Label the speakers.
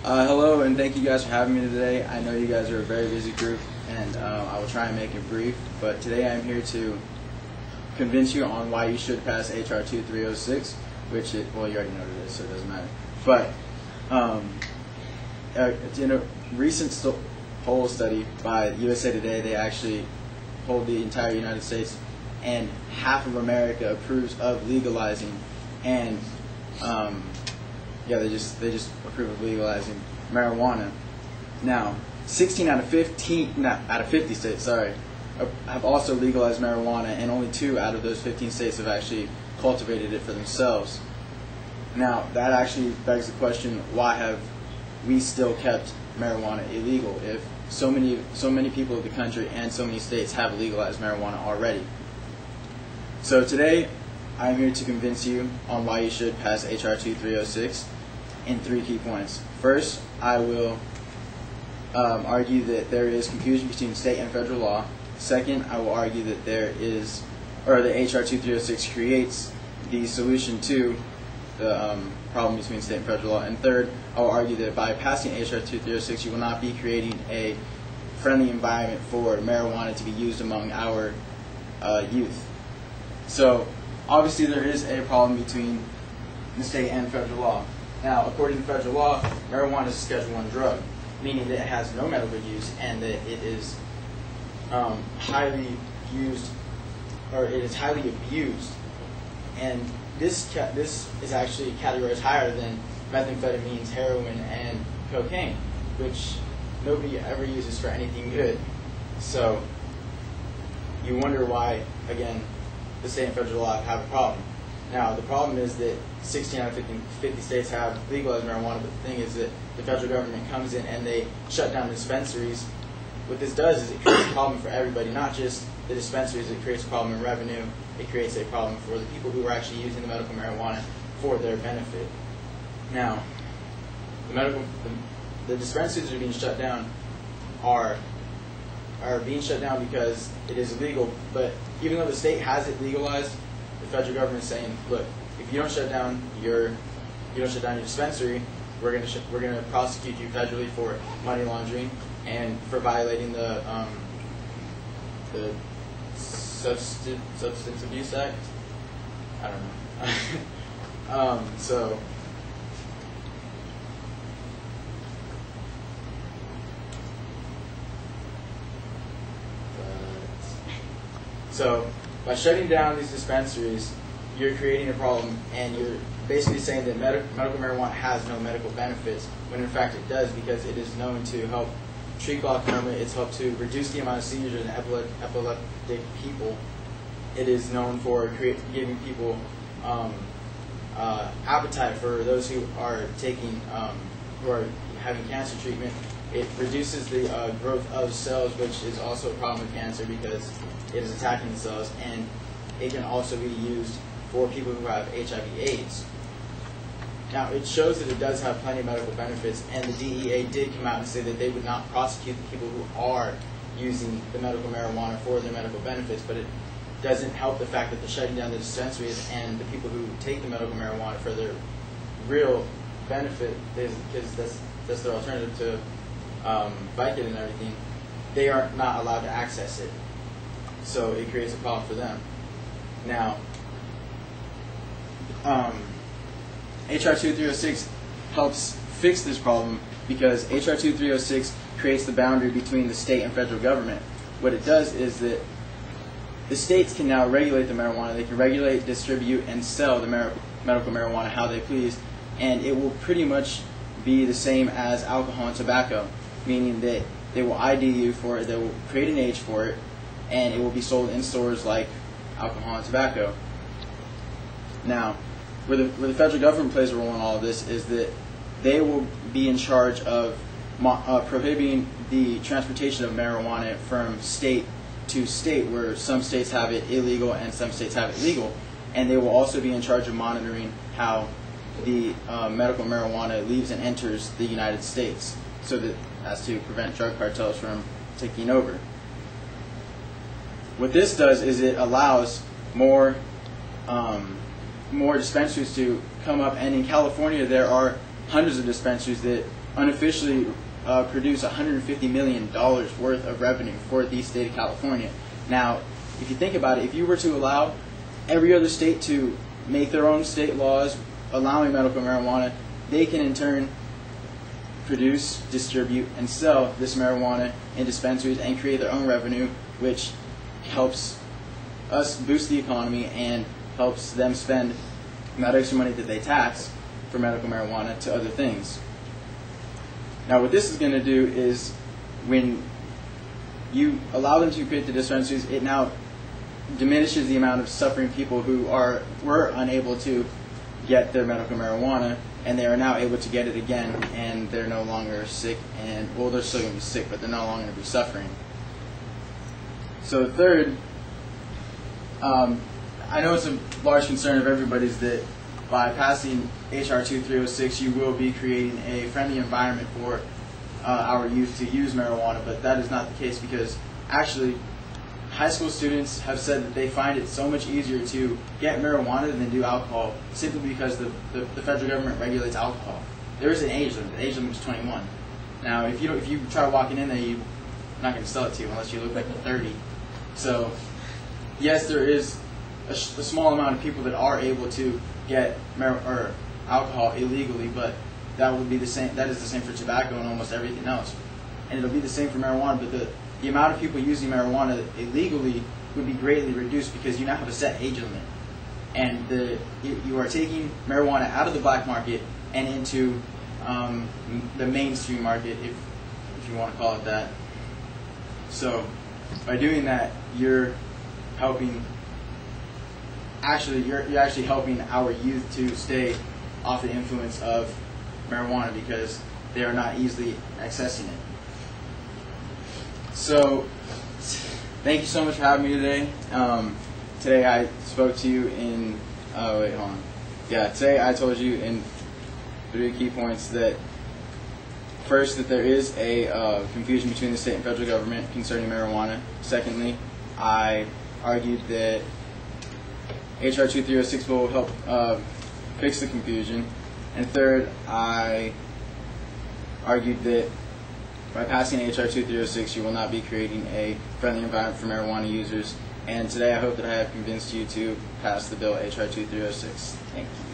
Speaker 1: Hello, and thank you guys for having me today. I know you guys are a very busy group, and I will try and make it brief. But today I'm here to convince you on why you should pass HR 2306, which well, you already know what it is, so it doesn't matter. But in a recent poll study by USA Today, they actually polled the entire United States, and half of America approves of legalizing, and yeah, they just approve of legalizing marijuana. Now, 16 out of 50 states, have also legalized marijuana, and only 2 out of those 15 states have actually cultivated it for themselves. Now, that actually begs the question: why have we still kept marijuana illegal if so many people of the country and so many states have legalized marijuana already? So today, I'm here to convince you on why you should pass HR 2306 in 3 key points. First, I will argue that there is confusion between state and federal law. Second, I will argue that that HR 2306 creates the solution to the problem between state and federal law. And third, I will argue that by passing HR 2306, you will not be creating a friendly environment for marijuana to be used among our youth. So, obviously there is a problem between the state and federal law. Now, according to federal law, marijuana is a Schedule I drug, meaning that it has no medical use and that it is highly used, or it is highly abused. And this is actually categorized higher than methamphetamines, heroin, and cocaine, which nobody ever uses for anything good. So you wonder why, again, the state and federal law have a problem. Now, the problem is that 16 out of 50 states have legalized marijuana, but the thing is that the federal government comes in and they shut down dispensaries. What this does is it creates a problem for everybody, not just the dispensaries. It creates a problem in revenue. It creates a problem for the people who are actually using the medical marijuana for their benefit. Now, the dispensaries that are being shut down are being shut down because it is illegal, but even though the state has it legalized, the federal government is saying, look, if you don't shut down your dispensary, we're going to prosecute you federally for money laundering and for violating the Substance Abuse Act. I don't know. So by shutting down these dispensaries, you're creating a problem, and you're basically saying that medical marijuana has no medical benefits, when in fact it does, because it is known to help treat glaucoma. It's helped to reduce the amount of seizures in epileptic people. It is known for giving people appetite for those who are having cancer treatment. It reduces the growth of cells, which is also a problem with cancer because it is attacking the cells, and it can also be used for people who have HIV/AIDS. Now, it shows that it does have plenty of medical benefits, and the DEA did come out and say that they would not prosecute the people who are using the medical marijuana for their medical benefits, but it doesn't help the fact that they're shutting down the dispensaries, and the people who take the medical marijuana for their real benefit, because that's their alternative to Vicodin and everything, they are not allowed to access it. So it creates a problem for them. Now, HR 2306 helps fix this problem because HR 2306 creates the boundary between the state and federal government. What it does is that the states can now regulate the marijuana. They can regulate, distribute, and sell the medical marijuana how they please, and it will pretty much be the same as alcohol and tobacco, meaning that they will ID you for it, they will create an age for it, and it will be sold in stores like alcohol and tobacco. Now, where the federal government plays a role in all of this is that they will be in charge of prohibiting the transportation of marijuana from state to state, where some states have it illegal and some states have it legal, and they will also be in charge of monitoring how the medical marijuana leaves and enters the United States, so that as to prevent drug cartels from taking over. What this does is it allows more dispensaries to come up, and in California there are hundreds of dispensaries that unofficially produce $150 million worth of revenue for the state of California. Now, if you think about it, if you were to allow every other state to make their own state laws allowing medical marijuana, they can in turn produce, distribute, and sell this marijuana in dispensaries and create their own revenue, which helps us boost the economy and helps them spend that extra money that they tax for medical marijuana to other things. Now, what this is going to do is, when you allow them to create the dispensaries, it now diminishes the amount of suffering people who were unable to get their medical marijuana, and they are now able to get it again, and they're no longer sick, and, well, they're still going to be sick, but they're no longer going to be suffering. So the third, I know it's a large concern of everybody's that by passing H.R. 2306, you will be creating a friendly environment for our youth to use marijuana, but that is not the case, because actually high school students have said that they find it so much easier to get marijuana than do alcohol, simply because the federal government regulates alcohol. There is an age limit. The age limit is 21. Now, if you try walking in there, you're not going to sell it to you unless you look like 30. So, yes, there is a small amount of people that are able to get alcohol illegally, but that would be the same. That is the same for tobacco and almost everything else, and it'll be the same for marijuana. But the amount of people using marijuana illegally would be greatly reduced, because you now have a set age limit, and you are taking marijuana out of the black market and into the mainstream market, if you want to call it that. So by doing that, you're helping. Actually, you're actually helping our youth to stay off the influence of marijuana, because they are not easily accessing it. So, thank you so much for having me today. Today I spoke to you in, today I told you in 3 key points that, first, that there is a confusion between the state and federal government concerning marijuana. Secondly, I argued that H.R. 2306 will help fix the confusion. And third, I argued that by passing H.R. 2306, you will not be creating a friendly environment for marijuana users. And today I hope that I have convinced you to pass the bill H.R. 2306. Thank you.